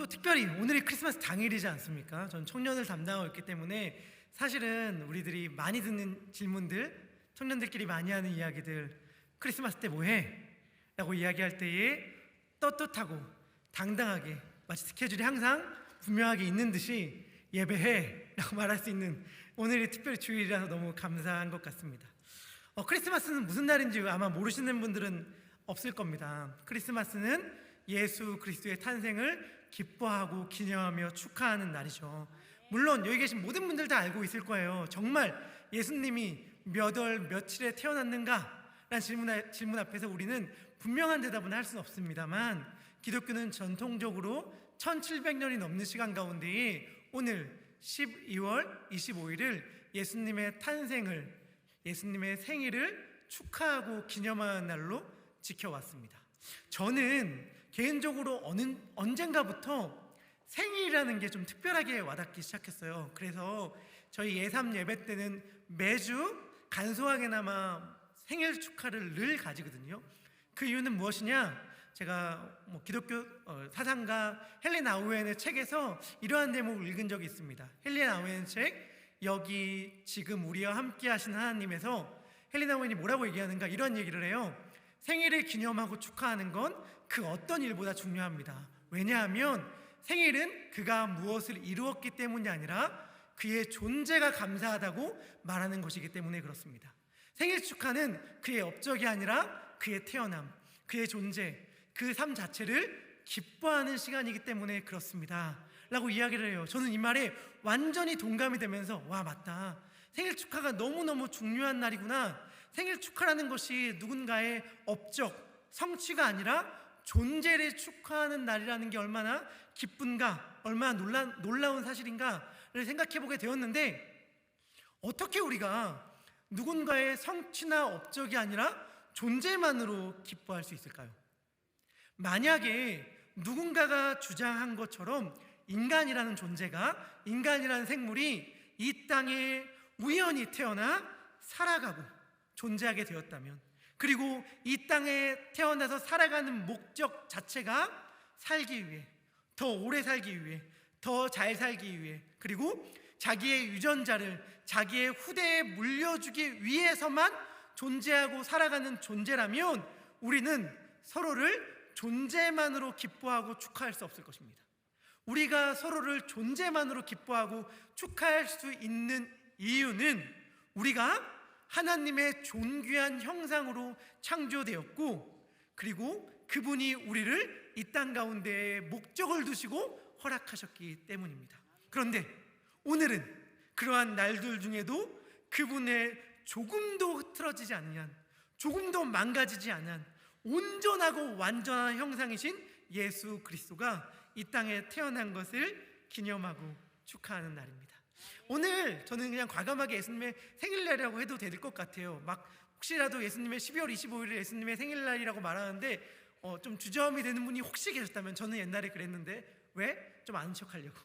또 특별히 오늘이 크리스마스 당일이지 않습니까? 전 청년을 담당하고 있기 때문에 사실은 우리들이 많이 듣는 질문들, 청년들끼리 많이 하는 이야기들, 크리스마스 때 뭐해? 라고 이야기할 때에 떳떳하고 당당하게 마치 스케줄이 항상 분명하게 있는 듯이 예배해 라고 말할 수 있는 오늘이 특별히 주일이라서 너무 감사한 것 같습니다. 크리스마스는 무슨 날인지 아마 모르시는 분들은 없을 겁니다. 크리스마스는 예수 그리스도의 탄생을 기뻐하고 기념하며 축하하는 날이죠. 물론 여기 계신 모든 분들 다 알고 있을 거예요. 정말 예수님이 몇 월 며칠에 태어났는가? 라는 질문 앞에서 우리는 분명한 대답은 할 수는 없습니다만, 기독교는 전통적으로 1700년이 넘는 시간 가운데에 오늘 12월 25일을 예수님의 탄생을, 예수님의 생일을 축하하고 기념하는 날로 지켜왔습니다. 저는 개인적으로 언젠가부터 생일이라는 게 좀 특별하게 와닿기 시작했어요. 그래서 저희 예삼 예배 때는 매주 간소하게나마 생일 축하를 늘 가지거든요. 그 이유는 무엇이냐? 제가 기독교 사상가 헬렌 아우엔의 책에서 이러한 대목을 읽은 적이 있습니다. 헬렌 아우엔 책 여기 지금 우리와 함께 하신 하나님에서 헬렌 아우엔이 뭐라고 얘기하는가? 이런 얘기를 해요. 생일을 기념하고 축하하는 건 그 어떤 일보다 중요합니다. 왜냐하면 생일은 그가 무엇을 이루었기 때문이 아니라 그의 존재가 감사하다고 말하는 것이기 때문에 그렇습니다. 생일 축하는 그의 업적이 아니라 그의 태어남, 그의 존재, 그 삶 자체를 기뻐하는 시간이기 때문에 그렇습니다 라고 이야기를 해요. 저는 이 말에 완전히 동감이 되면서 와, 맞다, 생일 축하가 너무너무 중요한 날이구나. 생일 축하라는 것이 누군가의 업적, 성취가 아니라 존재를 축하하는 날이라는 게 얼마나 기쁜가, 얼마나 놀라운 사실인가를 생각해보게 되었는데, 어떻게 우리가 누군가의 성취나 업적이 아니라 존재만으로 기뻐할 수 있을까요? 만약에 누군가가 주장한 것처럼 인간이라는 존재가, 인간이라는 생물이 이 땅에 우연히 태어나 살아가고 존재하게 되었다면, 그리고 이 땅에 태어나서 살아가는 목적 자체가 살기 위해, 더 오래 살기 위해, 더 잘 살기 위해, 그리고 자기의 유전자를 자기의 후대에 물려주기 위해서만 존재하고 살아가는 존재라면 우리는 서로를 존재만으로 기뻐하고 축하할 수 없을 것입니다. 우리가 서로를 존재만으로 기뻐하고 축하할 수 있는 이유는 우리가 하나님의 존귀한 형상으로 창조되었고, 그리고 그분이 우리를 이 땅 가운데에 목적을 두시고 허락하셨기 때문입니다. 그런데 오늘은 그러한 날들 중에도 그분의 조금도 흐트러지지 않는, 조금도 망가지지 않은 온전하고 완전한 형상이신 예수 그리스도가 이 땅에 태어난 것을 기념하고 축하하는 날입니다. 오늘 저는 그냥 과감하게 예수님의 생일날이라고 해도 될 것 같아요. 막 혹시라도 예수님의 12월 25일을 예수님의 생일날이라고 말하는데 좀 주저함이 되는 분이 혹시 계셨다면, 저는 옛날에 그랬는데 왜? 좀 아는 척하려고,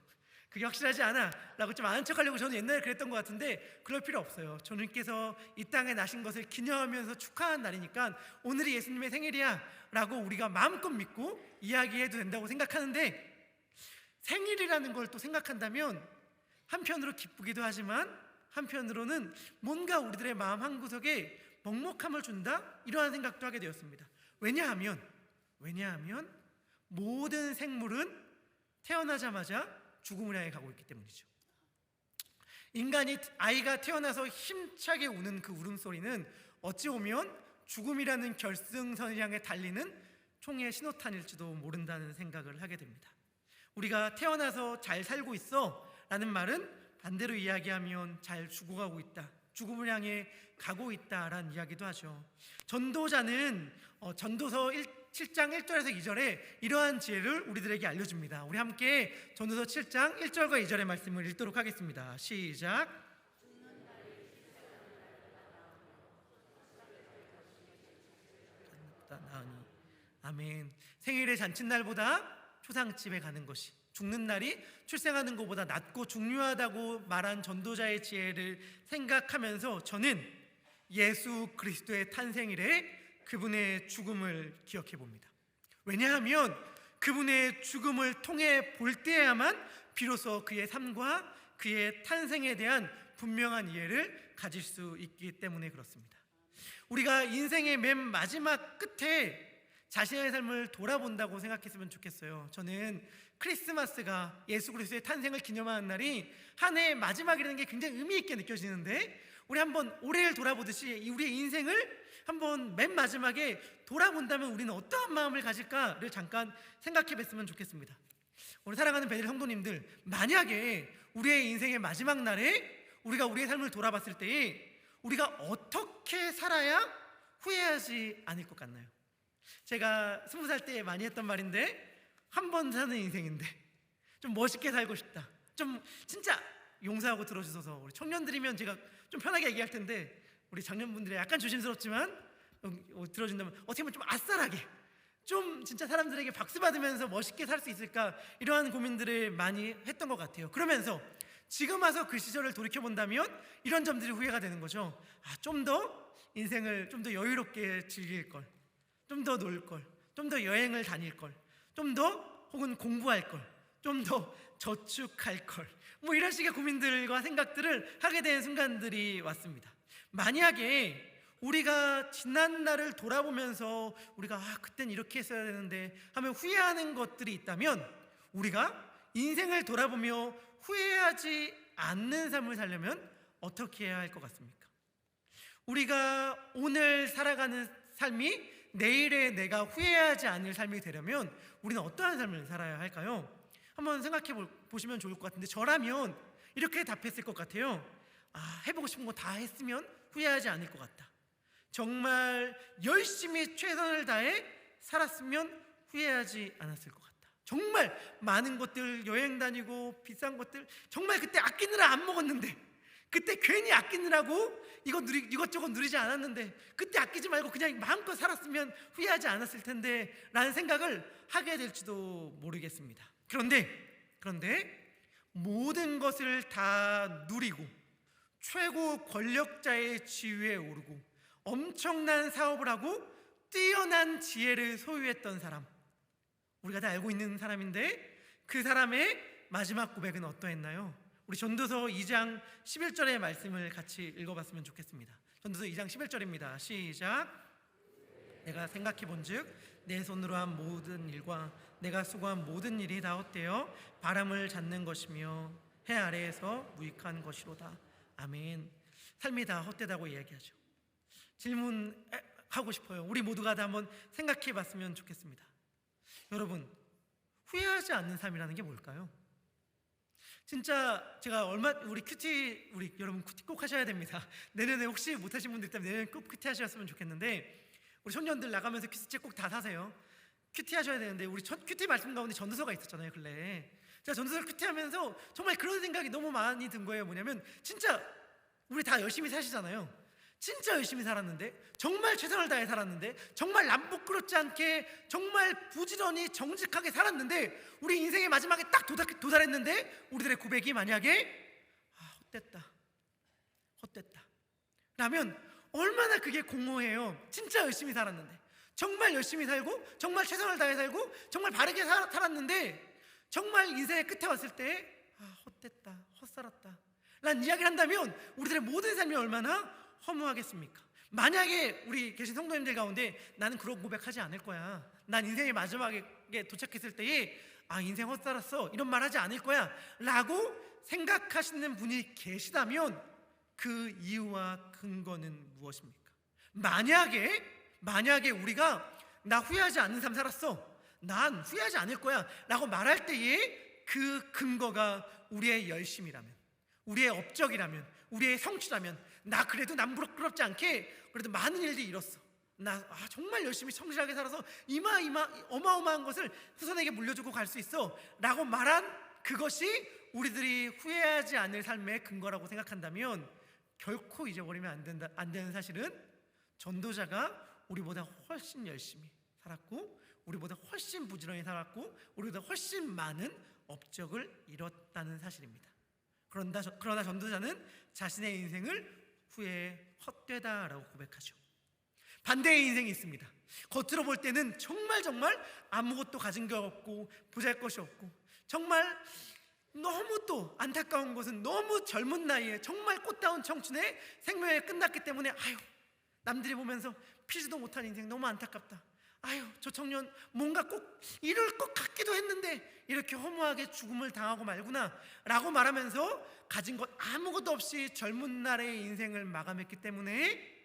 그게 확실하지 않아 라고 좀 아는 척하려고 저는 옛날에 그랬던 것 같은데, 그럴 필요 없어요. 주님께서 이 땅에 나신 것을 기념하면서 축하하는 날이니까 오늘이 예수님의 생일이야 라고 우리가 마음껏 믿고 이야기해도 된다고 생각하는데, 생일이라는 걸 또 생각한다면 한편으로 기쁘기도 하지만 한편으로는 뭔가 우리들의 마음 한구석에 먹먹함을 준다, 이러한 생각도 하게 되었습니다. 왜냐하면 모든 생물은 태어나자마자 죽음을 향해 가고 있기 때문이죠. 아이가 태어나서 힘차게 우는 그 울음소리는 어찌 보면 죽음이라는 결승선을 향해 달리는 총의 신호탄일지도 모른다는 생각을 하게 됩니다. 우리가 태어나서 잘 살고 있어 라는 말은 반대로 이야기하면 잘 죽어가고 있다, 죽음을 향해 가고 있다라는 이야기도 하죠. 전도자는 전도서 7장 1절에서 2절에 이러한 지혜를 우리들에게 알려줍니다. 우리 함께 전도서 7장 1절과 2절의 말씀을 읽도록 하겠습니다. 시작. 아멘. 생일의 잔칫날보다 초상집에 가는 것이, 죽는 날이 출생하는 것보다 낫고 중요하다고 말한 전도자의 지혜를 생각하면서 저는 예수 그리스도의 탄생일에 그분의 죽음을 기억해 봅니다. 왜냐하면 그분의 죽음을 통해 볼 때야만 비로소 그의 삶과 그의 탄생에 대한 분명한 이해를 가질 수 있기 때문에 그렇습니다. 우리가 인생의 맨 마지막 끝에 자신의 삶을 돌아본다고 생각했으면 좋겠어요. 저는 크리스마스가 예수 그리스도의 탄생을 기념하는 날이 한 해의 마지막이라는 게 굉장히 의미 있게 느껴지는데, 우리 한번 올해를 돌아보듯이 우리의 인생을 한번 맨 마지막에 돌아본다면 우리는 어떠한 마음을 가질까를 잠깐 생각해 봤으면 좋겠습니다. 우리 사랑하는 베델 성도님들, 만약에 우리의 인생의 마지막 날에 우리가 우리의 삶을 돌아봤을 때에 우리가 어떻게 살아야 후회하지 않을 것 같나요? 제가 20살 때 많이 했던 말인데, 한 번 사는 인생인데 좀 멋있게 살고 싶다, 좀 진짜 용서하고 들어주셔서, 우리 청년들이면 제가 좀 편하게 얘기할 텐데 우리 장년분들이 약간 조심스럽지만 들어준다면 어떻게 보면 좀 아싸라게, 좀 진짜 사람들에게 박수 받으면서 멋있게 살 수 있을까, 이러한 고민들을 많이 했던 것 같아요. 그러면서 지금 와서 그 시절을 돌이켜본다면 이런 점들이 후회가 되는 거죠. 좀 더 인생을 좀 더 여유롭게 즐길 걸, 좀 더 놀 걸, 좀 더 여행을 다닐 걸, 좀 더 혹은 공부할 걸, 좀 더 저축할 걸, 뭐 이런 식의 고민들과 생각들을 하게 되는 순간들이 왔습니다. 만약에 우리가 지난 날을 돌아보면서 우리가 그땐 이렇게 했어야 되는데 하면 후회하는 것들이 있다면, 우리가 인생을 돌아보며 후회하지 않는 삶을 살려면 어떻게 해야 할 것 같습니까? 우리가 오늘 살아가는 삶이 내일의 내가 후회하지 않을 삶이 되려면 우리는 어떠한 삶을 살아야 할까요? 한번 생각해 보시면 좋을 것 같은데, 저라면 이렇게 답했을 것 같아요. 해보고 싶은 거 다 했으면 후회하지 않을 것 같다. 정말 열심히 최선을 다해 살았으면 후회하지 않았을 것 같다. 정말 많은 것들, 여행 다니고 비싼 것들, 정말 그때 아끼느라 안 먹었는데, 그때 괜히 아끼느라고 이것저것 누리지 않았는데, 그때 아끼지 말고 그냥 마음껏 살았으면 후회하지 않았을 텐데 라는 생각을 하게 될지도 모르겠습니다. 그런데 모든 것을 다 누리고 최고 권력자의 지위에 오르고 엄청난 사업을 하고 뛰어난 지혜를 소유했던 사람, 우리가 다 알고 있는 사람인데, 그 사람의 마지막 고백은 어떠했나요? 우리 전도서 2장 11절의 말씀을 같이 읽어봤으면 좋겠습니다. 전도서 2장 11절입니다. 시작. 내가 생각해 본즉 내 손으로 한 모든 일과 내가 수고한 모든 일이 다 헛되어 바람을 잡는 것이며 해 아래에서 무익한 것이로다. 아멘. 삶이 다 헛되다고 이야기하죠. 질문하고 싶어요. 우리 모두가 다 한번 생각해 봤으면 좋겠습니다. 여러분, 후회하지 않는 삶이라는 게 뭘까요? 진짜 제가 우리 여러분 큐티 꼭 하셔야 됩니다. 내년에 혹시 못하신 분들 있다면 내년에 꼭 큐티 하셨으면 좋겠는데, 우리 청년들 나가면서 큐티책 꼭 다 사세요. 큐티 하셔야 되는데, 우리 큐티 말씀 가운데 전도서가 있었잖아요, 근래. 제가 전도서를 큐티하면서 정말 그런 생각이 너무 많이 든 거예요. 뭐냐면, 진짜 우리 다 열심히 사시잖아요. 진짜 열심히 살았는데, 정말 최선을 다해 살았는데, 정말 남부끄럽지 않게 정말 부지런히 정직하게 살았는데, 우리 인생의 마지막에 딱 도달했는데 우리들의 고백이 만약에 헛됐다 라면 얼마나 그게 공허해요. 진짜 열심히 살았는데, 정말 열심히 살고 정말 최선을 다해 살고 정말 바르게 살았는데, 정말 인생의 끝에 왔을 때 헛됐다, 헛살았다 라는 이야기를 한다면 우리들의 모든 삶이 얼마나 허무하겠습니까? 만약에 우리 계신 성도님들 가운데 나는 그런 고백하지 않을 거야, 난 인생의 마지막에 도착했을 때에 인생 헛살았어, 이런 말 하지 않을 거야 라고 생각하시는 분이 계시다면 그 이유와 근거는 무엇입니까? 만약에 우리가 나 후회하지 않는 삶 살았어, 난 후회하지 않을 거야 라고 말할 때에 그 근거가 우리의 열심이라면, 우리의 업적이라면, 우리의 성취라면, 나 그래도 남부끄럽지 않게 그래도 많은 일들이 이뤘어, 나 정말 열심히 성실하게 살아서 어마어마한 것을 후손에게 물려주고 갈 수 있어 라고 말한 그것이 우리들이 후회하지 않을 삶의 근거라고 생각한다면, 결코 잊어버리면 안 되는 사실은 전도자가 우리보다 훨씬 열심히 살았고, 우리보다 훨씬 부지런히 살았고, 우리보다 훨씬 많은 업적을 이뤘다는 사실입니다. 그러나 전도자는 자신의 인생을 후회에 헛되다라고 고백하죠. 반대의 인생이 있습니다. 겉으로 볼 때는 정말 아무것도 가진 게 없고 보잘것이 없고, 정말 너무 또 안타까운 것은 너무 젊은 나이에 정말 꽃다운 청춘의 생명이 끝났기 때문에 아유, 남들이 보면서 피지도 못한 인생 너무 안타깝다. 아유, 저 청년 뭔가 꼭 이룰 것 같기도 했는데 이렇게 허무하게 죽음을 당하고 말구나 라고 말하면서 가진 것 아무것도 없이 젊은 날의 인생을 마감했기 때문에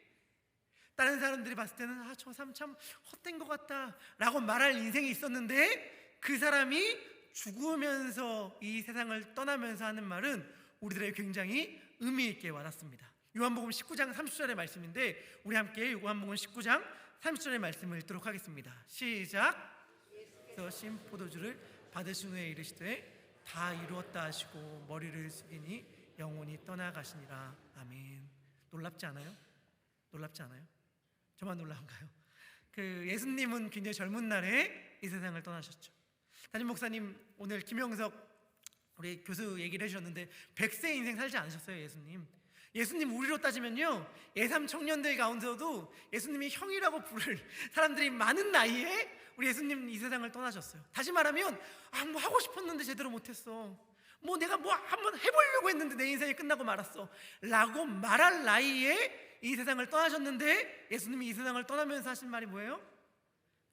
다른 사람들이 봤을 때는 아, 저 사람 참 헛된 것 같다 라고 말할 인생이 있었는데, 그 사람이 죽으면서 이 세상을 떠나면서 하는 말은 우리들에게 굉장히 의미 있게 와닿습니다. 요한복음 19장 30절의 말씀인데, 우리 함께 요한복음 19장 30절의 말씀을 읽도록 하겠습니다. 시작. 그래서 신 포도주를 받으신 후에 이르시되 다 이루었다 하시고 머리를 숙이니 영혼이 떠나가시니라. 아멘. 놀랍지 않아요? 놀랍지 않아요? 저만 놀라운가요? 예수님은 굉장히 젊은 날에 이 세상을 떠나셨죠. 담임 목사님 오늘 김영석 우리 교수 얘기를 해주셨는데 100세 인생 살지 않으셨어요. 예수님 우리로 따지면요, 예삼 청년들 가운데서도 예수님이 형이라고 부를 사람들이 많은 나이에 우리 예수님 이 세상을 떠나셨어요. 다시 말하면 뭐 하고 싶었는데 제대로 못했어, 뭐 내가 뭐 한번 해보려고 했는데 내 인생이 끝나고 말았어 라고 말할 나이에 이 세상을 떠나셨는데, 예수님이 이 세상을 떠나면서 하신 말이 뭐예요?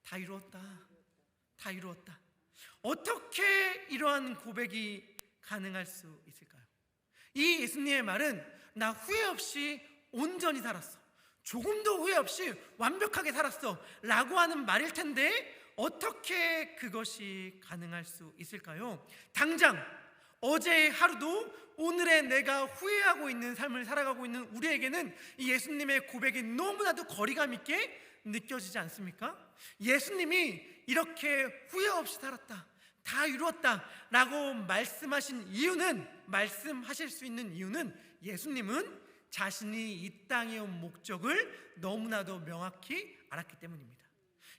다 이루었다. 다 이루었다. 어떻게 이러한 고백이 가능할 수 있을까요? 이 예수님의 말은 나 후회 없이 온전히 살았어, 조금도 후회 없이 완벽하게 살았어 라고 하는 말일 텐데, 어떻게 그것이 가능할 수 있을까요? 당장 어제의 하루도 오늘의 내가 후회하고 있는 삶을 살아가고 있는 우리에게는 이 예수님의 고백이 너무나도 거리감 있게 느껴지지 않습니까? 예수님이 이렇게 후회 없이 살았다, 다 이루었다 라고 말씀하신 이유는, 말씀하실 수 있는 이유는, 예수님은 자신이 이 땅에 온 목적을 너무나도 명확히 알았기 때문입니다.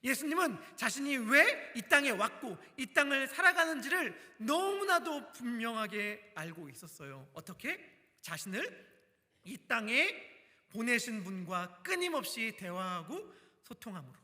예수님은 자신이 왜 이 땅에 왔고 이 땅을 살아가는지를 너무나도 분명하게 알고 있었어요. 어떻게? 자신을 이 땅에 보내신 분과 끊임없이 대화하고 소통함으로,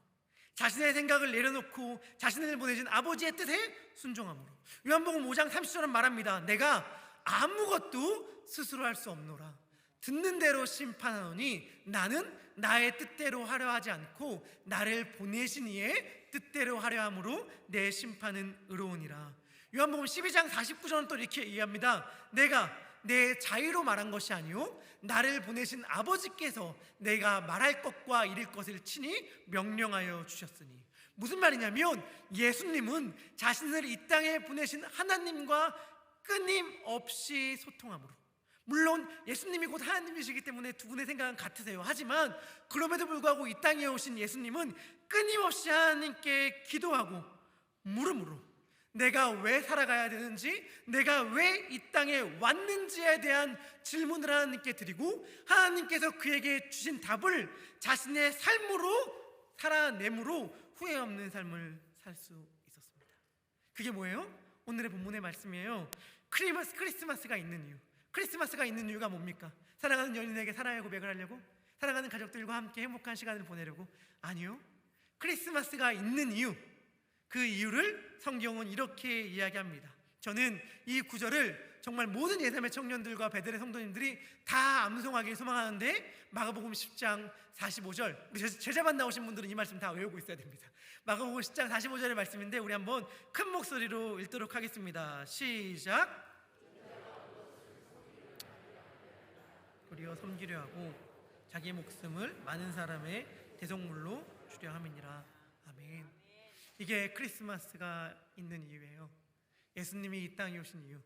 자신의 생각을 내려놓고 자신을 보내신 아버지의 뜻에 순종함으로. 요한복음 5장 30절은 말합니다. 내가 아무것도 스스로 할 수 없노라. 듣는 대로 심판하노니 나는 나의 뜻대로 하려 하지 않고 나를 보내신 이의 뜻대로 하려 함으로 내 심판은 의로우니라. 요한복음 12장 49절은 또 이렇게 이해합니다. 내가 내 자유로 말한 것이 아니요 나를 보내신 아버지께서 내가 말할 것과 이를 것을 친히 명령하여 주셨으니. 무슨 말이냐면, 예수님은 자신을 이 땅에 보내신 하나님과 끊임없이 소통함으로, 물론 예수님이 곧 하나님이시기 때문에 두 분의 생각은 같으세요. 하지만 그럼에도 불구하고 이 땅에 오신 예수님은 끊임없이 하나님께 기도하고 물음으로 내가 왜 살아가야 되는지, 내가 왜 이 땅에 왔는지에 대한 질문을 하나님께 드리고, 하나님께서 그에게 주신 답을 자신의 삶으로 살아내므로 후회 없는 삶을 살 수 있었습니다. 그게 뭐예요? 오늘의 본문의 말씀이에요. 크리스마스가 있는 이유. 크리스마스가 있는 이유가 뭡니까? 사랑하는 연인에게 사랑의 고백을 하려고? 사랑하는 가족들과 함께 행복한 시간을 보내려고? 아니요. 크리스마스가 있는 이유, 그 이유를 성경은 이렇게 이야기합니다. 저는 이 구절을 정말 모든 예삼의 청년들과 베델의 성도님들이 다 암송하길 소망하는데, 마가복음 10장 45절, 우리 제자반 나오신 분들은 이 말씀 다 외우고 있어야 됩니다. 마가복음 10장 45절의 말씀인데 우리 한번 큰 목소리로 읽도록 하겠습니다. 시작. 도리어 섬기려 하고 자기 목숨을 많은 사람의 대속물로 주려 함이니라. 아멘. 이게 크리스마스가 있는 이유예요. 예수님이 이 땅에 오신 이유.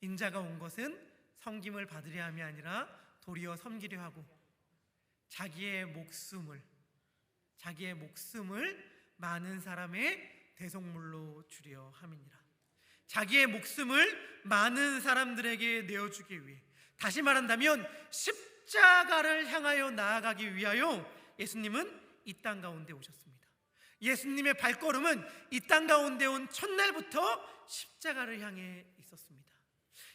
인자가 온 것은 섬김을 받으려 함이 아니라 도리어 섬기려 하고 자기의 목숨을 많은 사람의 대속물로 주려 함이니라. 자기의 목숨을 많은 사람들에게 내어주기 위해, 다시 말한다면 십자가를 향하여 나아가기 위하여 예수님은 이 땅 가운데 오셨습니다. 예수님의 발걸음은 이 땅 가운데 온 첫날부터 십자가를 향해 있었습니다.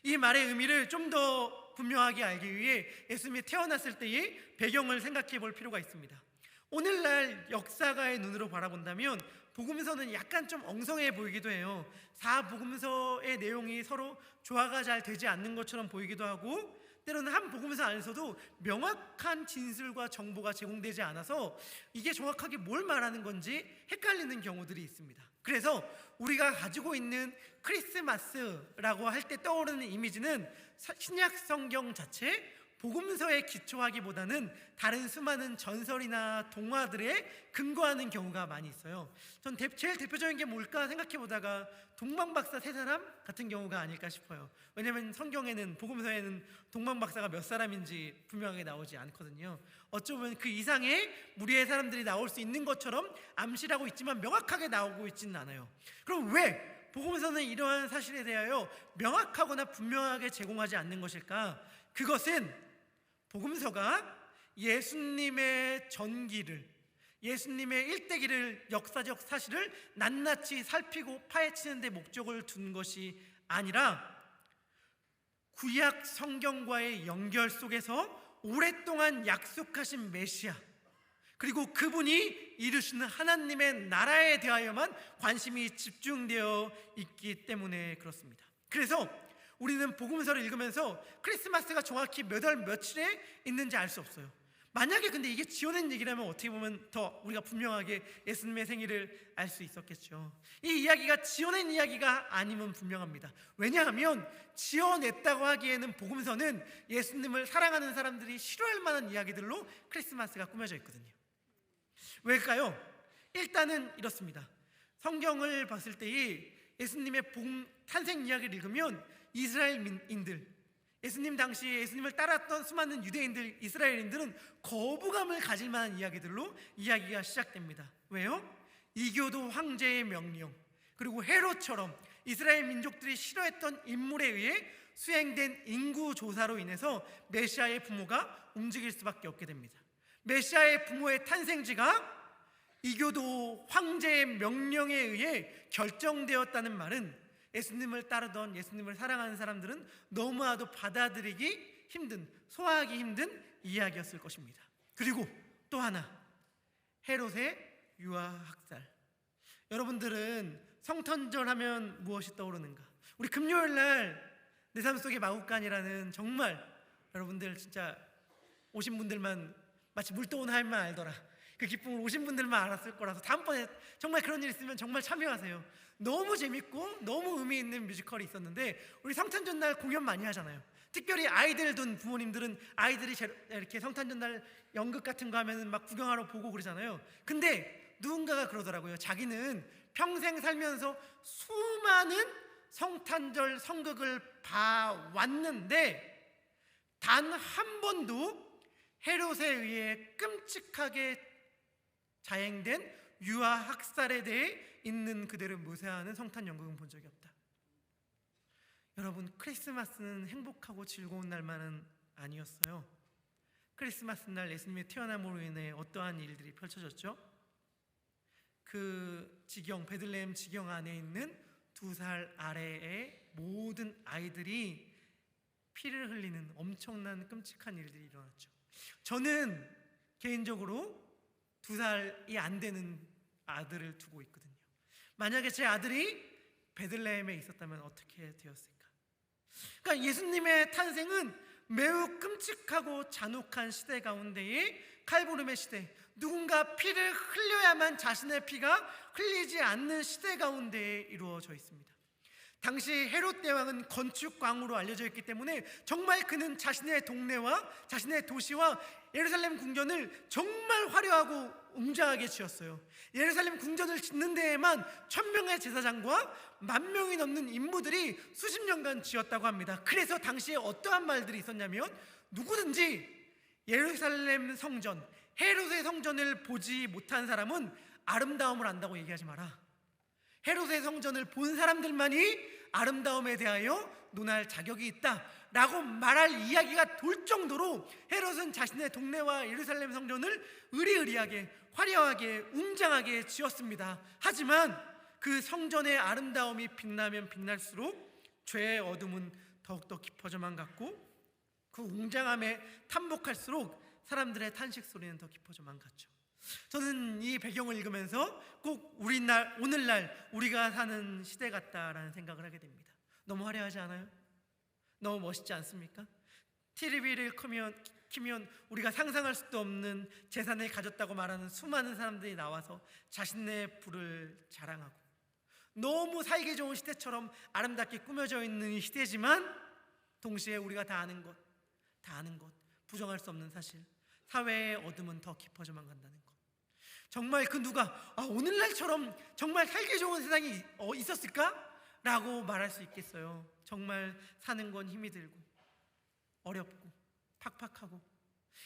이 말의 의미를 좀 더 분명하게 알기 위해 예수님이 태어났을 때의 배경을 생각해 볼 필요가 있습니다. 오늘날 역사가의 눈으로 바라본다면 복음서는 약간 좀 엉성해 보이기도 해요. 사복음서의 내용이 서로 조화가 잘 되지 않는 것처럼 보이기도 하고, 때로는 한 복음서 안에서도 명확한 진술과 정보가 제공되지 않아서 이게 정확하게 뭘 말하는 건지 헷갈리는 경우들이 있습니다. 그래서 우리가 가지고 있는 크리스마스라고 할 때 떠오르는 이미지는 신약 성경 자체 복음서에 기초하기보다는 다른 수많은 전설이나 동화들에 근거하는 경우가 많이 있어요. 전 제일 대표적인 게 뭘까 생각해보다가 동방박사 세 사람 같은 경우가 아닐까 싶어요. 왜냐하면 성경에는, 복음서에는 동방박사가 몇 사람인지 분명하게 나오지 않거든요. 어쩌면 그 이상의 무리의 사람들이 나올 수 있는 것처럼 암시라고 있지만 명확하게 나오고 있지는 않아요. 그럼 왜 복음서는 이러한 사실에 대하여 명확하거나 분명하게 제공하지 않는 것일까? 그것은 복음서가 예수님의 전기를, 예수님의 일대기를, 역사적 사실을 낱낱이 살피고 파헤치는 데 목적을 둔 것이 아니라 구약 성경과의 연결 속에서 오랫동안 약속하신 메시아, 그리고 그분이 이루시는 하나님의 나라에 대하여만 관심이 집중되어 있기 때문에 그렇습니다. 그래서 우리는 복음서를 읽으면서 크리스마스가 정확히 몇 월 며칠에 있는지 알 수 없어요. 만약에 근데 이게 지어낸 얘기라면 어떻게 보면 더 우리가 분명하게 예수님의 생일을 알 수 있었겠죠. 이 이야기가 지어낸 이야기가 아니면 분명합니다. 왜냐하면 지어냈다고 하기에는 복음서는 예수님을 사랑하는 사람들이 싫어할 만한 이야기들로 크리스마스가 꾸며져 있거든요. 왜일까요? 일단은 이렇습니다. 성경을 봤을 때 예수님의 탄생 이야기를 읽으면 이스라엘인들, 예수님 당시에 예수님을 따랐던 수많은 유대인들, 이스라엘인들은 거부감을 가질 만한 이야기들로 이야기가 시작됩니다. 왜요? 이교도 황제의 명령, 그리고 헤롯처럼 이스라엘 민족들이 싫어했던 인물에 의해 수행된 인구조사로 인해서 메시아의 부모가 움직일 수밖에 없게 됩니다. 메시아의 부모의 탄생지가 이교도 황제의 명령에 의해 결정되었다는 말은 예수님을 따르던, 예수님을 사랑하는 사람들은 너무나도 받아들이기 힘든, 소화하기 힘든 이야기였을 것입니다. 그리고 또 하나, 헤롯의 유아학살. 여러분들은 성탄절 하면 무엇이 떠오르는가? 우리 금요일날 내 삶 속의 마구간이라는, 정말 여러분들 진짜 오신 분들만, 마치 물도온 하얀만 알더라, 그 기쁨을 오신 분들만 알았을 거라서 다음번에 정말 그런 일 있으면 정말 참여하세요. 너무 재밌고 너무 의미 있는 뮤지컬이 있었는데, 우리 성탄절날 공연 많이 하잖아요. 특별히 아이들 둔 부모님들은 아이들이 이렇게 성탄절날 연극 같은 거 하면 막 구경하러 보고 그러잖아요. 근데 누군가가 그러더라고요. 자기는 평생 살면서 수많은 성탄절 성극을 봐왔는데 단 한 번도 헤롯에 의해 끔찍하게 자행된 유아 학살에 대해 있는 그대로 묘사하는 성탄 연극은 본 적이 없다. 여러분, 크리스마스는 행복하고 즐거운 날만은 아니었어요. 크리스마스 날 예수님의 태어남으로 인해 어떠한 일들이 펼쳐졌죠? 그 지경, 베들레헴 지경 안에 있는 2살 아래의 모든 아이들이 피를 흘리는 엄청난 끔찍한 일들이 일어났죠. 저는 개인적으로 2살이 안 되는 아들을 두고 있거든요. 만약에 제 아들이 베들레헴에 있었다면 어떻게 되었을까? 그러니까 예수님의 탄생은 매우 끔찍하고 잔혹한 시대 가운데의 칼부름의 시대, 누군가 피를 흘려야만 자신의 피가 흘리지 않는 시대 가운데에 이루어져 있습니다. 당시 헤롯 대왕은 건축광으로 알려져 있기 때문에 정말 그는 자신의 동네와 자신의 도시와 예루살렘 궁전을 정말 화려하고 웅장하게 지었어요. 예루살렘 궁전을 짓는 데에만 1000명의 제사장과 10,000명이 넘는 인부들이 수십 년간 지었다고 합니다. 그래서 당시에 어떠한 말들이 있었냐면, 누구든지 예루살렘 성전, 헤롯의 성전을 보지 못한 사람은 아름다움을 안다고 얘기하지 마라. 헤롯의 성전을 본 사람들만이 아름다움에 대하여 논할 자격이 있다 라고 말할 이야기가 돌 정도로 헤롯은 자신의 동네와 예루살렘 성전을 의리의리하게, 화려하게, 웅장하게 지었습니다. 하지만 그 성전의 아름다움이 빛나면 빛날수록 죄의 어둠은 더욱더 깊어져만 갔고, 그 웅장함에 탐복할수록 사람들의 탄식 소리는 더 깊어져만 갔죠. 저는 이 배경을 읽으면서 꼭 오늘날 우리가 사는 시대 같다라는 생각을 하게 됩니다. 너무 화려하지 않아요? 너무 멋있지 않습니까? TV를 키면 우리가 상상할 수도 없는 재산을 가졌다고 말하는 수많은 사람들이 나와서 자신의 부를 자랑하고, 너무 살기 좋은 시대처럼 아름답게 꾸며져 있는 이 시대지만 동시에 우리가 다 아는 것, 부정할 수 없는 사실, 사회의 어둠은 더 깊어져만 간다는 것. 정말 그 누가 오늘날처럼 정말 살기 좋은 세상이 있었을까? 라고 말할 수 있겠어요. 정말 사는 건 힘이 들고 어렵고 팍팍하고.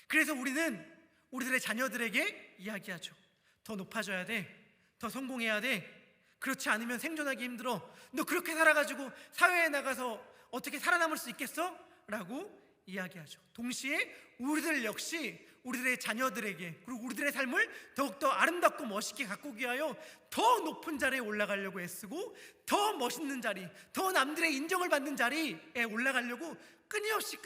그래서 우리는 우리들의 자녀들에게 이야기하죠. 더 높아져야 돼, 더 성공해야 돼, 그렇지 않으면 생존하기 힘들어, 너 그렇게 살아가지고 사회에 나가서 어떻게 살아남을 수 있겠어? 라고 이야기하죠. 동시에 우리들 역시 우리들의 자녀들에게, 그리고 우리들의 삶을 더욱더 아름답고 멋있게 가꾸기 위하여 더 높은 자리에 올라가려고 애쓰고, 더 멋있는 자리, 더 남들의 인정을 받는 자리에 올라가려고 끊임없이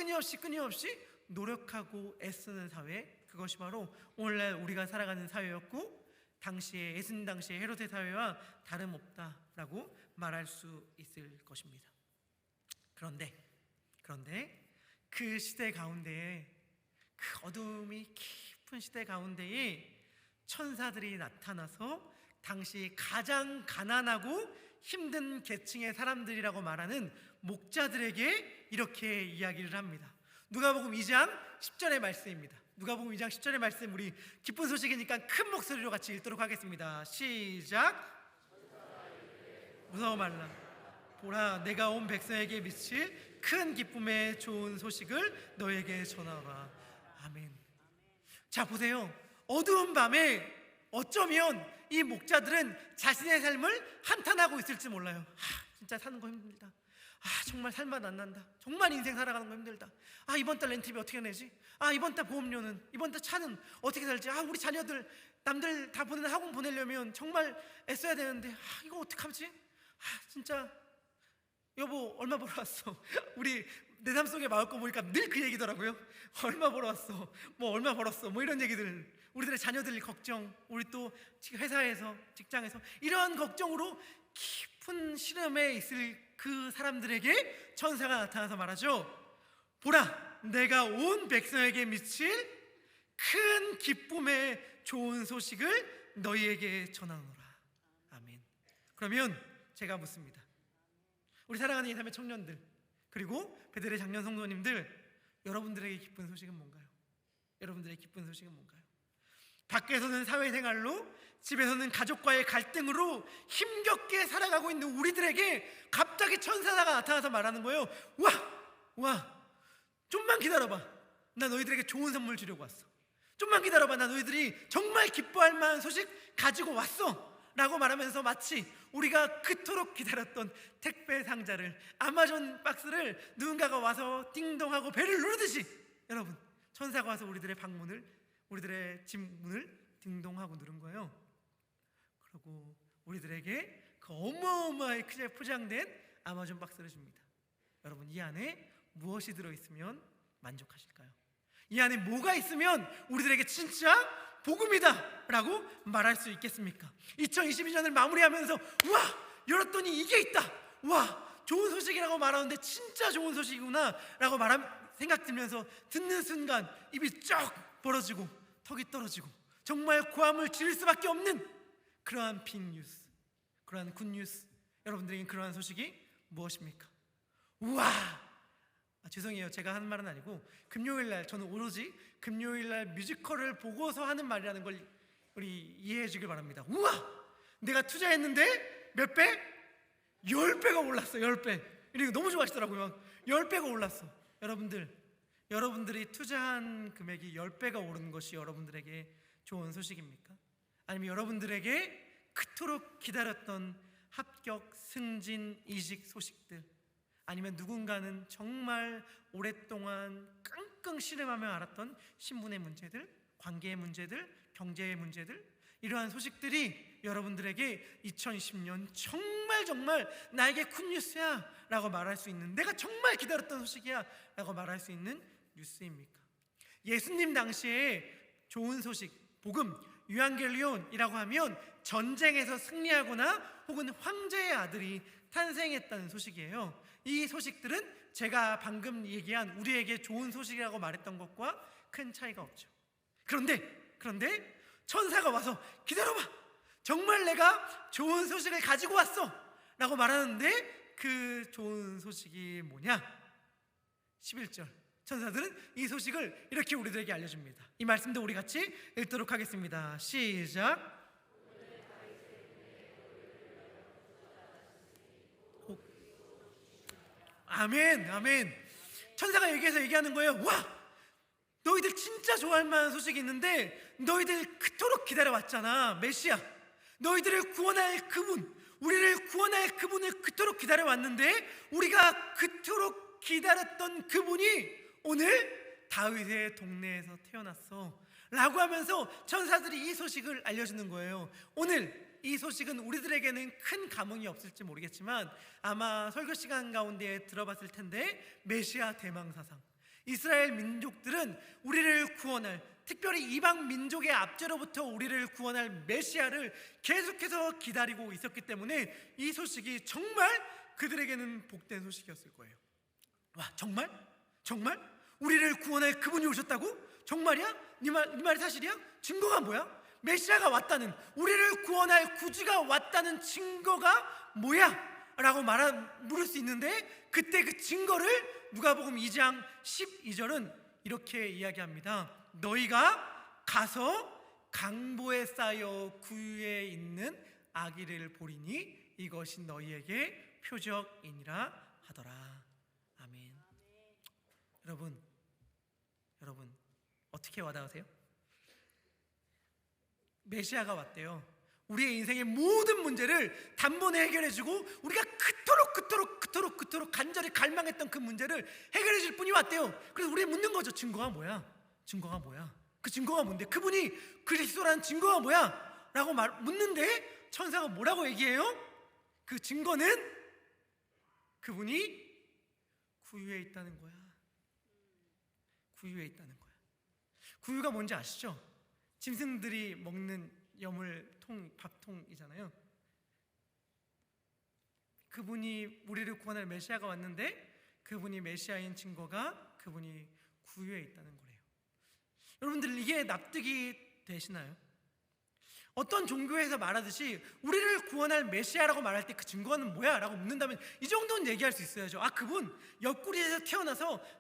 노력하고 애쓰는 사회, 그것이 바로 오늘날 우리가 살아가는 사회였고, 당시에 예수님 당시의 헤롯의 사회와 다름없다라고 말할 수 있을 것입니다. 그런데 그 시대 가운데에, 그 어둠이 깊은 시대 가운데에 천사들이 나타나서 당시 가장 가난하고 힘든 계층의 사람들이라고 말하는 목자들에게 이렇게 이야기를 합니다. 누가복음 2장 10절의 말씀입니다. 누가복음 2장 10절의 말씀, 우리 기쁜 소식이니까 큰 목소리로 같이 읽도록 하겠습니다. 시작. 무서워 말라. 보라, 내가 온 백성에게 미칠 큰 기쁨의 좋은 소식을 너에게 전하라. 아멘. 자, 보세요. 어두운 밤에 어쩌면 이 목자들은 자신의 삶을 한탄하고 있을지 몰라요. 진짜 사는 거 힘들다. 정말 살맛 안 난다. 정말 인생 살아가는 거 힘들다. 이번 달 렌트비 어떻게 내지? 이번 달 보험료는, 이번 달 차는 어떻게 살지? 우리 자녀들, 남들 다 보내는 학원 보내려면 정말 애써야 되는데 이거 어떡하지? 진짜 여보 얼마 벌어왔어? 우리 내 삶 속에 마을 거 보니까 늘 그 얘기더라고요. 얼마 벌어왔어? 얼마 벌었어? 이런 얘기들. 우리들의 자녀들 걱정, 우리 또 회사에서, 직장에서 이런 걱정으로 깊은 시름에 있을 그 사람들에게 천사가 나타나서 말하죠. 보라, 내가 온 백성에게 미칠 큰 기쁨의 좋은 소식을 너희에게 전하노라. 아멘. 그러면 제가 묻습니다. 우리 사랑하는 이 삶의 청년들, 그리고 베들의 장년 성도님들, 여러분들에게 기쁜 소식은 뭔가요? 여러분들의 기쁜 소식은 뭔가요? 밖에서는 사회생활로, 집에서는 가족과의 갈등으로 힘겹게 살아가고 있는 우리들에게 갑자기 천사가 나타나서 말하는 거예요. 와, 좀만 기다려봐. 나 너희들에게 좋은 선물 주려고 왔어. 좀만 기다려봐. 나 너희들이 정말 기뻐할 만한 소식 가지고 왔어. 라고 말하면서 마치 우리가 그토록 기다렸던 택배 상자를, 아마존 박스를 누군가가 와서 띵동하고 벨을 누르듯이, 여러분, 천사가 와서 우리들의 방문을, 우리들의 집 문을 딩동하고 누른 거예요. 그리고 우리들에게 그 어마어마하게 크게 포장된 아마존 박스를 줍니다. 여러분, 이 안에 무엇이 들어있으면 만족하실까요? 이 안에 뭐가 있으면 우리들에게 진짜 복음이다 라고 말할 수 있겠습니까? 2022년을 마무리하면서 열었더니 이게 있다, 좋은 소식이라고 말하는데 진짜 좋은 소식이구나 라고 생각 들면서 듣는 순간 입이 쫙 벌어지고 턱이 떨어지고 정말 고함을 지를 수밖에 없는 그러한 빅뉴스, 그러한 굿뉴스, 여러분들에게 그러한 소식이 무엇입니까? 죄송해요, 제가 하는 말은 아니고, 금요일날, 저는 오로지 금요일날 뮤지컬을 보고서 하는 말이라는 걸 우리 이해해 주길 바랍니다. 내가 투자했는데 몇 배? 10배가 올랐어. 10배. 이거 너무 좋아하시더라고요. 10배가 올랐어. 여러분들이 투자한 금액이 10배가 오르는 것이 여러분들에게 좋은 소식입니까? 아니면 여러분들에게 그토록 기다렸던 합격, 승진, 이직 소식들, 아니면 누군가는 정말 오랫동안 끙끙 씨름하며 알았던 신분의 문제들, 관계의 문제들, 경제의 문제들, 이러한 소식들이 여러분들에게 2020년 정말 나에게 굿뉴스야 라고 말할 수 있는, 내가 정말 기다렸던 소식이야 라고 말할 수 있는 뉴스입니까? 예수님 당시에 좋은 소식, 복음, 유앙겔리온이라고 하면 전쟁에서 승리하거나 혹은 황제의 아들이 탄생했다는 소식이에요. 이 소식들은 제가 방금 얘기한 우리에게 좋은 소식이라고 말했던 것과 큰 차이가 없죠. 그런데 천사가 와서 기다려봐, 정말 내가 좋은 소식을 가지고 왔어 라고 말하는데 그 좋은 소식이 뭐냐? 11절 천사들은 이 소식을 이렇게 우리들에게 알려줍니다. 이 말씀도 우리 같이 읽도록 하겠습니다. 시작. 아멘, 아멘. 천사가 여기에서 얘기하는 거예요. 와, 너희들 진짜 좋아할 만한 소식이 있는데 너희들 그토록 기다려왔잖아. 메시아, 너희들을 구원할 그분, 우리를 구원할 그분을 그토록 기다려왔는데 우리가 그토록 기다렸던 그분이 오늘 다윗의 동네에서 태어났어 라고 하면서 천사들이 이 소식을 알려주는 거예요. 오늘 이 소식은 우리들에게는 큰 감흥이 없을지 모르겠지만 아마 설교 시간 가운데 들어봤을 텐데, 메시아 대망사상, 이스라엘 민족들은 우리를 구원할, 특별히 이방 민족의 압제로부터 우리를 구원할 메시아를 계속해서 기다리고 있었기 때문에 이 소식이 정말 그들에게는 복된 소식이었을 거예요. 와, 정말? 우리를 구원할 그분이 오셨다고? 정말이야? 네 말이 사실이야? 증거가 뭐야? 메시아가 왔다는, 우리를 구원할 구주가 왔다는 증거가 뭐야? 라고 물을 수 있는데, 그때 그 증거를 누가복음 2장 12절은 이렇게 이야기합니다. 너희가 가서 강보에 쌓여 구유에 있는 아기를 보리니 이것이 너희에게 표적이니라 하더라. 아멘. 여러분 어떻게 와닿으세요? 메시아가 왔대요. 우리의 인생의 모든 문제를 단번에 해결해주고 우리가 그토록 간절히 갈망했던 그 문제를 해결해줄 분이 왔대요. 그래서 우리 묻는 거죠. 증거가 뭐야? 그 증거가 뭔데? 그분이 그리스도라는 증거가 뭐야? 라고 묻는데 천사가 뭐라고 얘기해요? 그 증거는 그분이 구유에 있다는 거야. 구유가 뭔지 아시죠? 짐승들이 먹는 밥통이잖아요. 그분이 우리를 구원할 메시아가 왔는데 그분이 메시아인 증거가 그분이 구유에 있다는 거래요. 여러분들, 이게 납득이 되시나요? 어떤 종교에서 말하듯이 우리를 구원할 메시아라고 말할 때 그 증거는 뭐야? 라고 묻는다면 이 정도는 얘기할 수 있어야죠. 그분 옆구리에서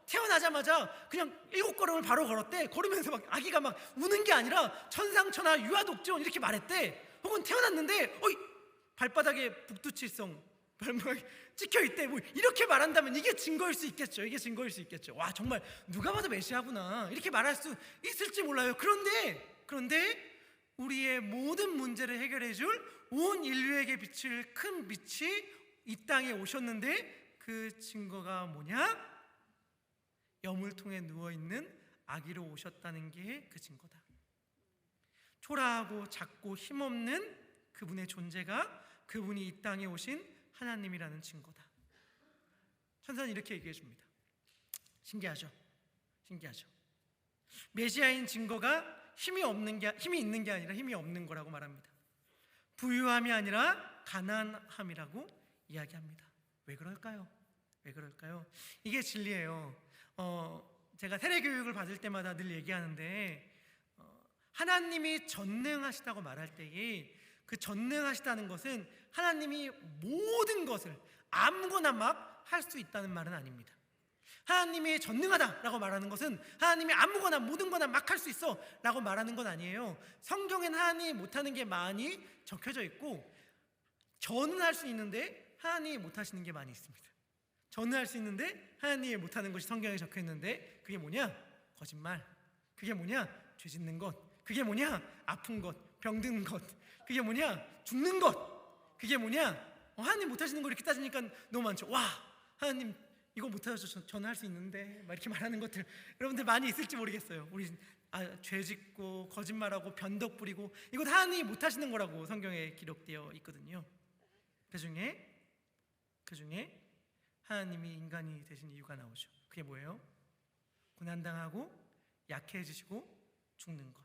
태어나자마자 그냥 7걸음을 바로 걸었대. 걸으면서 막 아기가 막 우는 게 아니라 천상천하 유아독존 이렇게 말했대. 혹은 태어났는데 발바닥에 북두칠성 발목이 찍혀있대. 이렇게 말한다면 이게 증거일 수 있겠죠. 와, 정말 누가 봐도 메시아구나 이렇게 말할 수 있을지 몰라요. 그런데 우리의 모든 문제를 해결해줄 온 인류에게 비칠 큰 빛이 이 땅에 오셨는데 그 증거가 뭐냐? 여물통에 누워있는 아기로 오셨다는 게 그 증거다. 초라하고 작고 힘없는 그분의 존재가 그분이 이 땅에 오신 하나님이라는 증거다. 천사는 이렇게 얘기해 줍니다. 신기하죠? 메시아인 증거가 힘이 있는 게 아니라 힘이 없는 거라고 말합니다. 부유함이 아니라 가난함이라고 이야기합니다. 왜 그럴까요? 이게 진리예요. 제가 세례 교육을 받을 때마다 늘 얘기하는데, 하나님이 전능하시다고 말할 때에 그 전능하시다는 것은 하나님이 모든 것을 아무거나 막 할 수 있다는 말은 아닙니다. 하나님이 전능하다라고 말하는 것은 하나님이 아무거나 모든 거나 막 할 수 있어 라고 말하는 건 아니에요. 성경엔 하나님이 못하는 게 많이 적혀져 있고, 저는 할 수 있는데 하나님이 못하시는 게 많이 있습니다. 저는 할 수 있는데 하나님이 못하는 것이 성경에 적혀 있는데, 그게 뭐냐? 거짓말. 그게 뭐냐? 죄 짓는 것. 그게 뭐냐? 아픈 것, 병든 것. 그게 뭐냐? 죽는 것. 그게 뭐냐? 하나님 못하시는 거 이렇게 따지니까 너무 많죠. 와, 하나님 이거 못하셔서 저는 할 수 있는데 막 이렇게 말하는 것들 여러분들 많이 있을지 모르겠어요. 우리 죄 짓고 거짓말하고 변덕 부리고, 이거 다 하나님이 못하시는 거라고 성경에 기록되어 있거든요. 그 중에 하나님이 인간이 되신 이유가 나오죠. 그게 뭐예요? 고난당하고 약해지시고 죽는 것.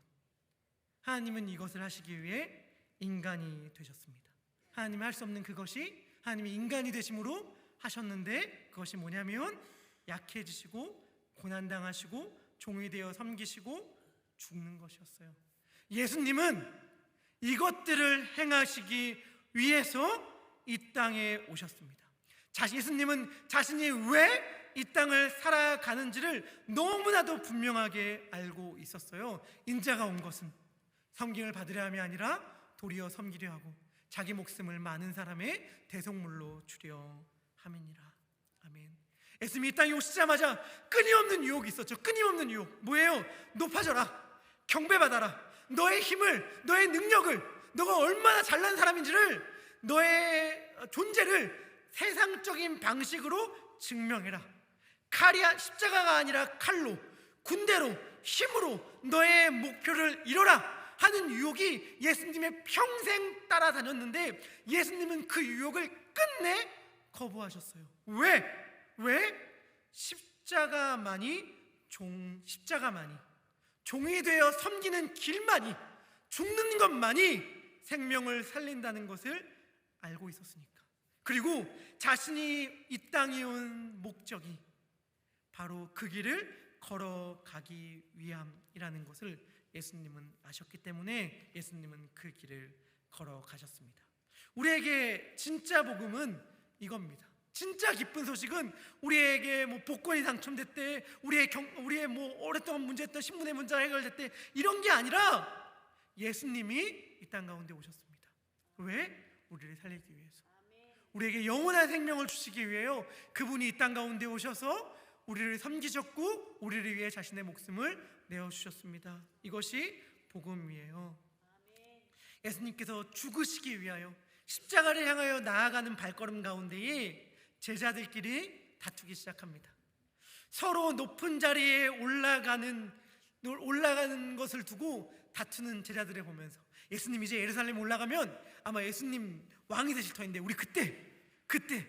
하나님은 이것을 하시기 위해 인간이 되셨습니다. 하나님이 할 수 없는 그것이 하나님이 인간이 되심으로 하셨는데, 그것이 뭐냐면 약해지시고 고난당하시고 종이 되어 섬기시고 죽는 것이었어요. 예수님은 이것들을 행하시기 위해서 이 땅에 오셨습니다. 예수님은 자신이 왜 이 땅을 살아가는지를 너무나도 분명하게 알고 있었어요. 인자가 온 것은 섬김을 받으려 함이 아니라 도리어 섬기려 하고 자기 목숨을 많은 사람의 대속물로 주려 함이니라. 아멘. 예수님이 이 땅에 오시자마자 끊임없는 유혹이 있었죠. 끊임없는 유혹. 뭐예요? 높아져라, 경배받아라, 너의 힘을, 너의 능력을, 너가 얼마나 잘난 사람인지를, 너의 존재를 세상적인 방식으로 증명해라. 십자가가 아니라 칼로, 군대로, 힘으로 너의 목표를 이뤄라 하는 유혹이 예수님의 평생 따라다녔는데, 예수님은 그 유혹을 끝내 거부하셨어요. 왜? 십자가만이 종이 되어 섬기는 길만이, 죽는 것만이 생명을 살린다는 것을 알고 있었으니까. 그리고 자신이 이 땅에 온 목적이 바로 그 길을 걸어가기 위함이라는 것을 예수님은 아셨기 때문에 예수님은 그 길을 걸어가셨습니다. 우리에게 진짜 복음은 이겁니다. 진짜 기쁜 소식은 우리에게 복권이 당첨됐대, 우리의 오랫동안 문제였던 신문의 문제가 해결됐대, 이런 게 아니라 예수님이 이 땅 가운데 오셨습니다. 왜? 우리를 살리기 위해서, 우리에게 영원한 생명을 주시기 위해요. 그분이 이 땅 가운데 오셔서 우리를 섬기셨고 우리를 위해 자신의 목숨을 내어주셨습니다. 이것이 복음이에요. 예수님께서 죽으시기 위하여 십자가를 향하여 나아가는 발걸음 가운데에 제자들끼리 다투기 시작합니다. 서로 높은 자리에 올라가는 것을 두고 다투는 제자들을 보면서, 예수님 이제 예루살렘 올라가면 아마 예수님 왕이 되실 터인데 우리 그때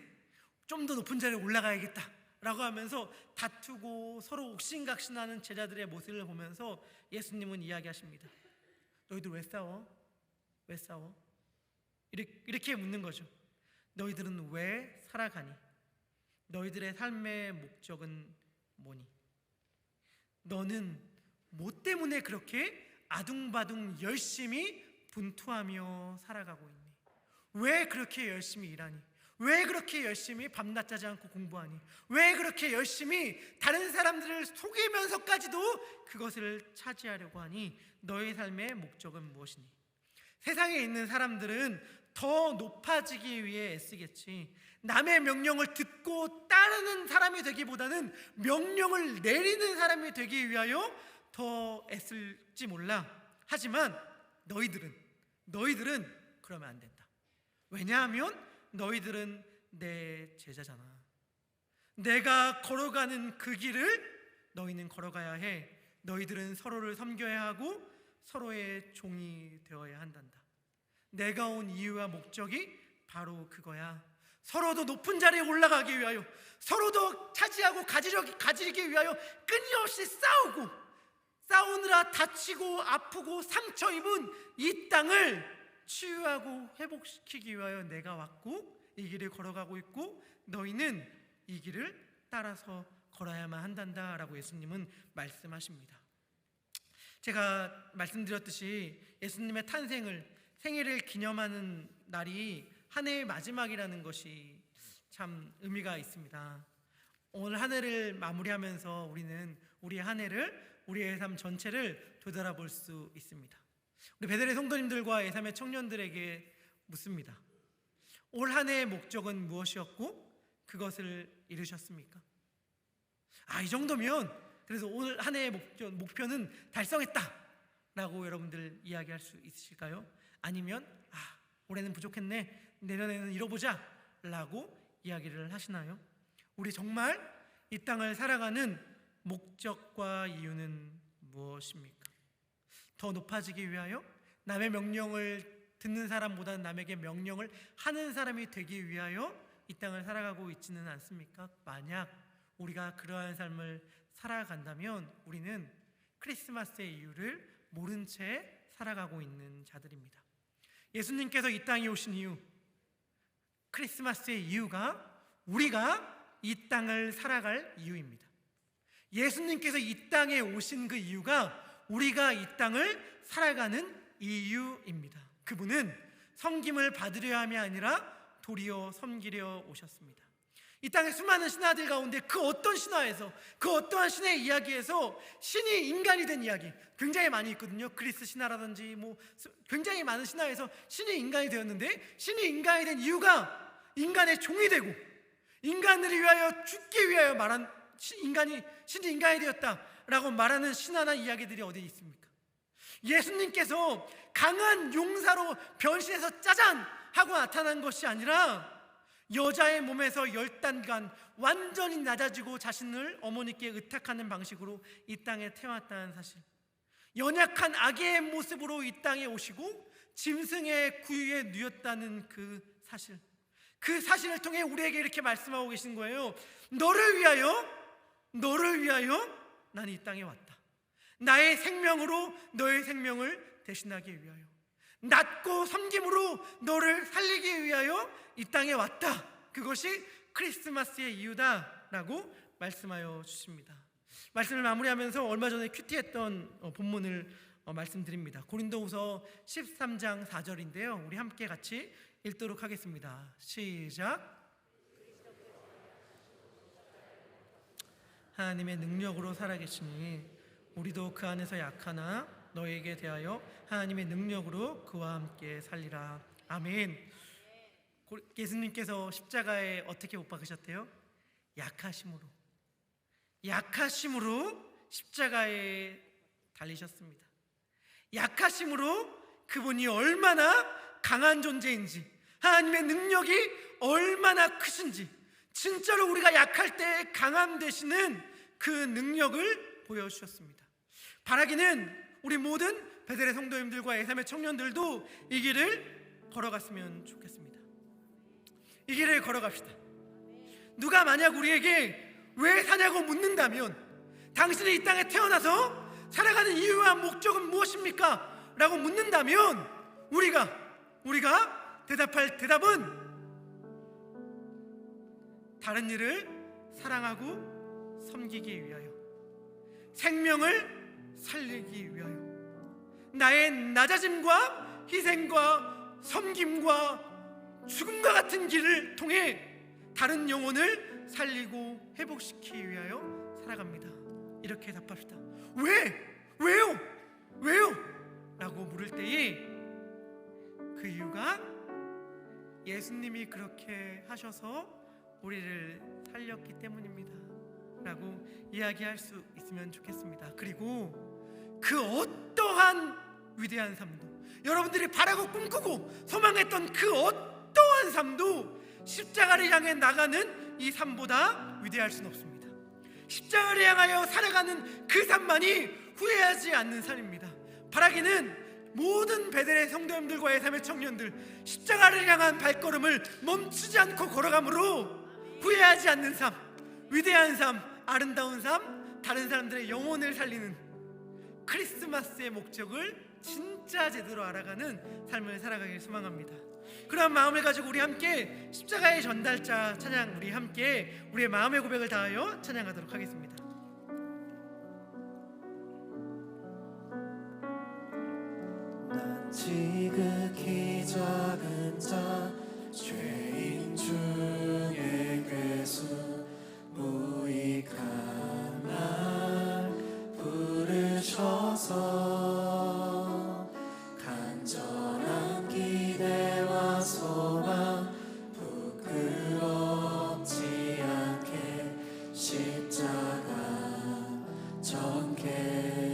좀 더 높은 자리에 올라가야겠다 라고 하면서 다투고 서로 옥신각신하는 제자들의 모습을 보면서 예수님은 이야기하십니다. 너희들 왜 싸워? 왜 싸워? 이렇게 묻는 거죠. 너희들은 왜 살아가니? 너희들의 삶의 목적은 뭐니? 너는 뭐 때문에 그렇게 아둥바둥 열심히 분투하며 살아가고 있니? 왜 그렇게 열심히 일하니? 왜 그렇게 열심히 밤낮 자지 않고 공부하니? 왜 그렇게 열심히 다른 사람들을 속이면서까지도 그것을 차지하려고 하니? 너의 삶의 목적은 무엇이니? 세상에 있는 사람들은 더 높아지기 위해 애쓰겠지, 남의 명령을 듣고 따르는 사람이 되기보다는 명령을 내리는 사람이 되기 위하여 더 애쓸지 몰라. 하지만 너희들은 그러면 안 된다. 왜냐하면 너희들은 내 제자잖아. 내가 걸어가는 그 길을 너희는 걸어가야 해. 너희들은 서로를 섬겨야 하고 서로의 종이 되어야 한단다. 내가 온 이유와 목적이 바로 그거야. 서로도 높은 자리에 올라가기 위하여, 서로도 차지하고 가지기 위하여 끊임없이 싸우느라 다치고 아프고 상처 입은 이 땅을 치유하고 회복시키기 위하여 내가 왔고 이 길을 걸어가고 있고 너희는 이 길을 따라서 걸어야만 한단다 라고 예수님은 말씀하십니다. 제가 말씀드렸듯이 예수님의 생일을 기념하는 날이 한 해의 마지막이라는 것이 참 의미가 있습니다. 오늘 한 해를 마무리하면서 우리는 우리의 삶 전체를 되돌아볼 수 있습니다. 우리 베델의 성도님들과 예삼의 청년들에게 묻습니다. 올 한 해의 목적은 무엇이었고 그것을 이루셨습니까? 이 정도면 그래서 오늘 한 해의 목표는 달성했다 라고 여러분들 이야기할 수 있으실까요? 아니면 올해는 부족했네, 내년에는 이뤄보자 라고 이야기를 하시나요? 우리 정말 이 땅을 살아가는 목적과 이유는 무엇입니까? 더 높아지기 위하여? 남의 명령을 듣는 사람보다는 남에게 명령을 하는 사람이 되기 위하여 이 땅을 살아가고 있지는 않습니까? 만약 우리가 그러한 삶을 살아간다면 우리는 크리스마스의 이유를 모른 채 살아가고 있는 자들입니다. 예수님께서 이 땅에 오신 이유, 크리스마스의 이유가 우리가 이 땅을 살아갈 이유입니다. 예수님께서 이 땅에 오신 그 이유가 우리가 이 땅을 살아가는 이유입니다. 그분은 섬김을 받으려 함이 아니라 도리어 섬기려 오셨습니다. 이 땅의 수많은 신화들 가운데 그 어떤 신화에서, 그 어떠한 신의 이야기에서 신이 인간이 된 이야기 굉장히 많이 있거든요. 그리스 신화라든지 굉장히 많은 신화에서 신이 인간이 되었는데, 신이 인간이 된 이유가 인간의 종이 되고 인간들을 위하여 죽기 위하여 말한 신이 인간이 되었다라고 말하는 신화나 이야기들이 어디 있습니까? 예수님께서 강한 용사로 변신해서 짜잔 하고 나타난 것이 아니라 여자의 몸에서 10단간 완전히 낮아지고 자신을 어머니께 의탁하는 방식으로 이 땅에 태어났다는 사실, 연약한 아기의 모습으로 이 땅에 오시고 짐승의 구유에 누였다는 그 사실, 그 사실을 통해 우리에게 이렇게 말씀하고 계신 거예요. 너를 위하여 나는 이 땅에 왔다. 나의 생명으로 너의 생명을 대신하기 위하여, 낮고 섬김으로 너를 살리기 위하여 이 땅에 왔다. 그것이 크리스마스의 이유다라고 말씀하여 주십니다. 말씀을 마무리하면서 얼마 전에 큐티했던 본문을 말씀드립니다. 고린도후서 13장 4절인데요. 우리 함께 같이 읽도록 하겠습니다. 시작. 하나님의 능력으로 살아계시니 우리도 그 안에서 약하나 너에게 대하여 하나님의 능력으로 그와 함께 살리라. 아멘. 예수님께서 십자가에 어떻게 못 박으셨대요? 약하심으로 십자가에 달리셨습니다. 약하심으로 그분이 얼마나 강한 존재인지, 하나님의 능력이 얼마나 크신지, 진짜로 우리가 약할 때 강함 되시는 그 능력을 보여주셨습니다. 바라기는 우리 모든 베델의 성도님들과 예삼의 청년들도 이 길을 걸어갔으면 좋겠습니다. 이 길을 걸어갑시다. 누가 만약 우리에게 왜 사냐고 묻는다면, 당신이 이 땅에 태어나서 살아가는 이유와 목적은 무엇입니까? 라고 묻는다면 우리가 대답할 대답은 다른 일을 사랑하고 섬기기 위하여, 생명을 살리기 위하여, 나의 낮아짐과 희생과 섬김과 죽음과 같은 길을 통해 다른 영혼을 살리고 회복시키기 위하여 살아갑니다. 이렇게 답합시다. 왜요? 라고 물을 때에 그 이유가 예수님이 그렇게 하셔서 우리를 살렸기 때문입니다 라고 이야기할 수 있으면 좋겠습니다. 그리고 그 어떠한 위대한 삶도, 여러분들이 바라고 꿈꾸고 소망했던 그 어떠한 삶도 십자가를 향해 나가는 이 삶보다 위대할 수는 없습니다. 십자가를 향하여 살아가는 그 삶만이 후회하지 않는 삶입니다. 바라기는 모든 베델의 성도님들과 예삼의 청년들, 십자가를 향한 발걸음을 멈추지 않고 걸어감으로 후회하지 않는 삶, 위대한 삶, 아름다운 삶, 다른 사람들의 영혼을 살리는 크리스마스의 목적을 진짜 제대로 알아가는 삶을 살아가길 소망합니다. 그런 마음을 가지고 우리 함께 십자가의 전달자 찬양, 우리 함께 우리의 마음의 고백을 다하여 찬양하도록 하겠습니다. 난 지극히 작은 자, 죄인 중에 괴수, 무익한 날 부르셔서 간절한 기대와 소망 부끄럽지 않게 십자가 전개하셨네.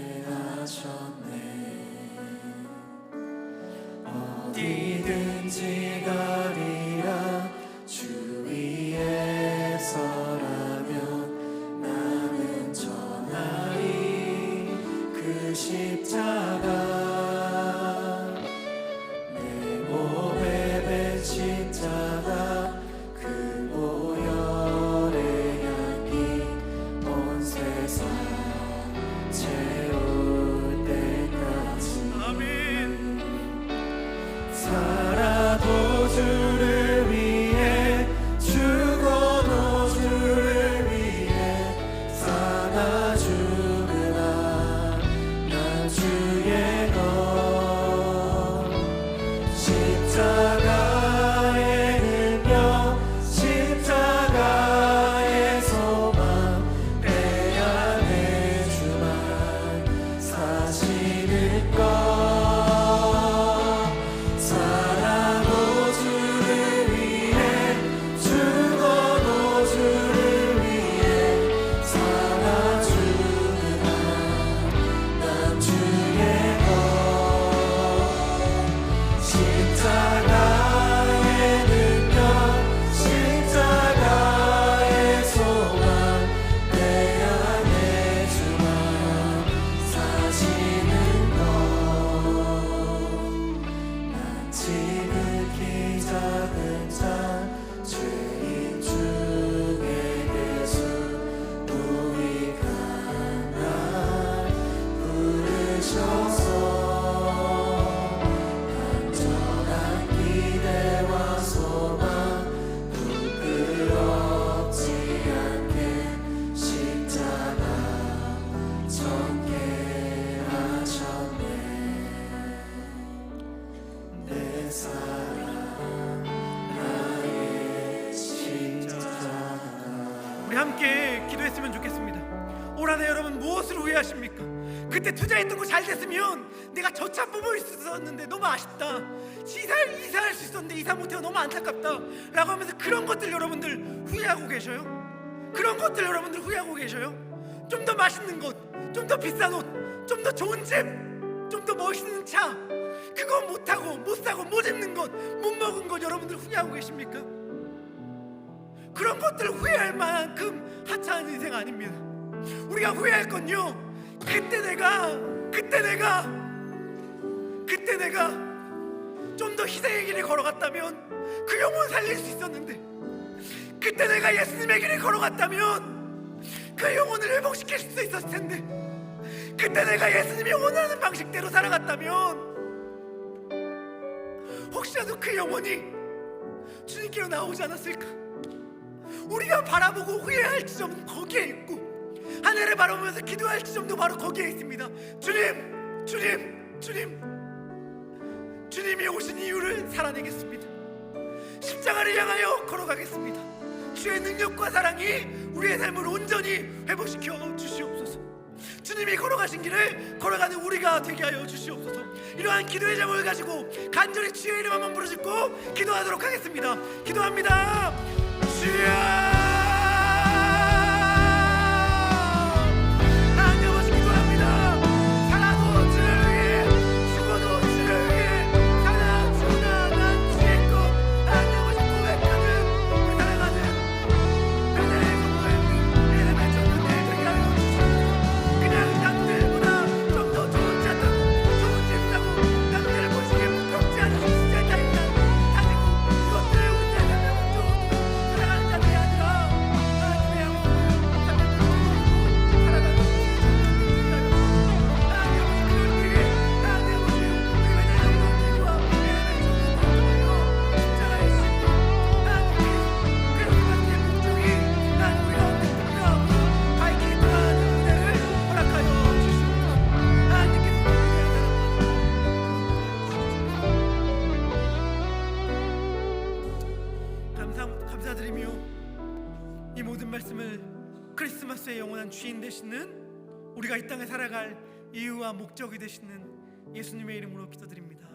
어디든지 가리라 주 위에서 우리 함께 기도했으면 좋겠습니다. 올 한해 여러분 무엇을 후회하십니까? 그때 투자했던 거 잘 됐으면 내가 저 차 뽑을 수 있었는데 너무 아쉽다. 이사할 수 있었는데 이사 못해서 너무 안타깝다 라고 하면서 그런 것들 여러분들 후회하고 계셔요? 그런 것들 여러분들 후회하고 계셔요? 좀 더 맛있는 것, 좀 더 비싼 옷, 좀 더 좋은 집, 좀 더 멋있는 차, 그거 못하고 못 사고 못 입는 것, 못 먹은 것 여러분들 후회하고 계십니까? 그런 것들 후회할 만큼 하찮은 인생 아닙니다. 우리가 후회할 건요, 그때 내가 좀 더 희생의 길을 걸어갔다면 그 영혼 살릴 수 있었는데, 그때 내가 예수님의 길을 걸어갔다면 그 영혼을 회복시킬 수 있었을 텐데, 그때 내가 예수님이 원하는 방식대로 살아갔다면 혹시라도 그 영혼이 주님께로 나오지 않았을까? 우리가 바라보고 후회할 지점은 거기에 있고, 하늘을 바라보면서 기도할 지점도 바로 거기에 있습니다. 주님이 오신 이유를 살아내겠습니다. 십자가를 향하여 걸어가겠습니다. 주의 능력과 사랑이 우리의 삶을 온전히 회복시켜 주시옵소서. 주님이 걸어가신 길을 걸어가는 우리가 되게 하여 주시옵소서. 이러한 기도의 제목을 가지고 간절히 주의 이름 한번 부르짖고 기도하도록 하겠습니다. 기도합니다. 주여, 감사드리며 이 모든 말씀을 크리스마스의 영원한 주인 되시는, 우리가 이 땅에 살아갈 이유와 목적이 되시는 예수님의 이름으로 기도드립니다.